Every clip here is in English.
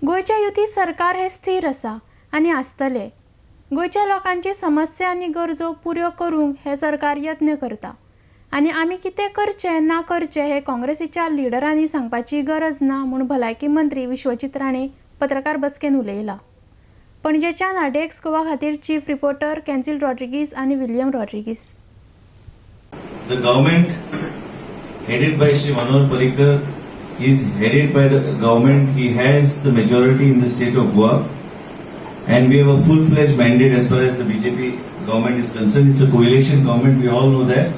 गोयच्या युती सरकार हे स्थिर आसा आनी आसतले. गोयच्या लोकांची समस्या आनी गरजो पुऱ्यो करूंक हे सरकार यत्न करता आनी आमी कितें करचें ना करचें हे काँग्रेसीच्या लिडरांनी सांगपाची गरज ना म्हूण भलायकी मंत्री विश्वजीत राणे पत्रकार बसकेन उलयला. पणजेच्यान आरडीएक्स गोवा खातीर चीफ रिपोर्टर कॅन्सिल रॉड्रिगीस आनी William Rodrigues. The government headed by Shri Manohar Parrikar is headed by the government. He has the majority in the state of Goa and we have a full-fledged mandate as far as the BJP government is concerned. It's a coalition government, we all know that.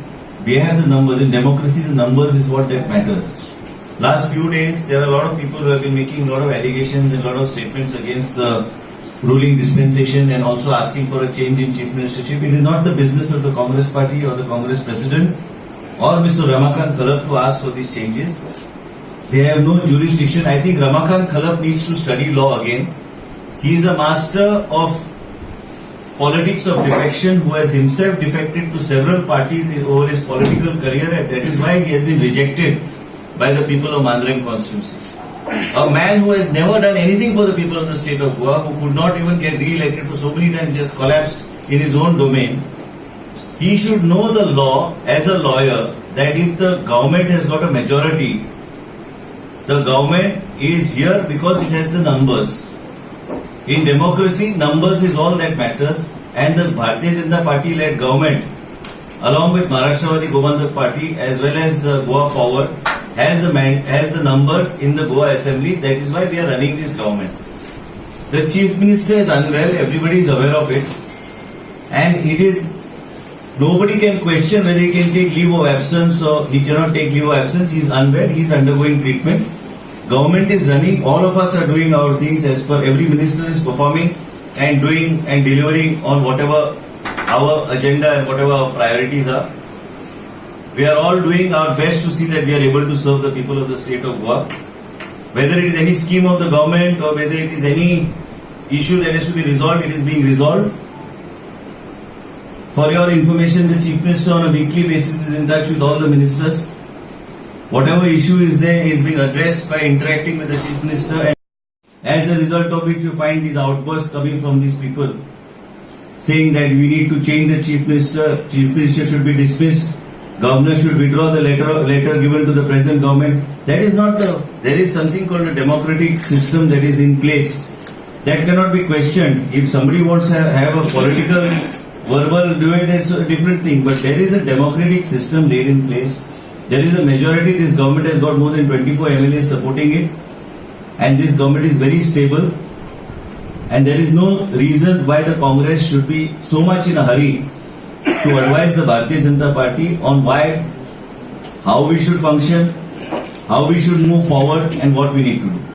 We have the numbers. In democracy, the numbers is what that matters. Last few days, there are a lot of people who have been making a lot of allegations and a lot of statements against the ruling dispensation and also asking for a change in chief ministership. It is not the business of the Congress party or the Congress president or Mr. Ramakant Khalap to ask for these changes. They have no jurisdiction. I think Ramakant Khalap needs to study law again. He is a master of politics of defection who has himself defected to several parties over his political career, and that is why he has been rejected by the people of Mandrem constituency. A man who has never done anything for the people of the state of Goa, who could not even get re-elected for so many times, just collapsed in his own domain. He should know the law as a lawyer that if the government has got a majority, the government is here because it has the numbers. In democracy, numbers is all that matters, and the Bharatiya Janata Party led government, along with Maharashtra Gobandak Party as well as the Goa Forward, has the numbers in the Goa Assembly. That is why we are running this government. The Chief Minister is unwell, everybody is aware of it, and it is nobody can question whether he can take leave of absence or he cannot take leave of absence. He is unwell, he is undergoing treatment. Government is running, all of us are doing our things as per every minister is performing and doing and delivering on whatever our agenda and whatever our priorities are. We are all doing our best to see that we are able to serve the people of the state of Goa. Whether it is any scheme of the government or whether it is any issue that has to be resolved, it is being resolved. For your information, the Chief Minister on a weekly basis is in touch with all the ministers. Whatever issue is there is being addressed by interacting with the Chief Minister, and as a result of which you find these outbursts coming from these people saying that we need to change the Chief Minister should be dismissed, Governor should withdraw the letter given to the present government. That is not there is something called a democratic system that is in place. That cannot be questioned. If somebody wants to have a political, verbal debate, it's a different thing. But there is a democratic system laid in place. There is a majority. This government has got more than 24 MLAs supporting it. And this government is very stable. And there is no reason why the Congress should be so much in a hurry to advise the Bharatiya Janata Party on how we should function, how we should move forward and what we need to do.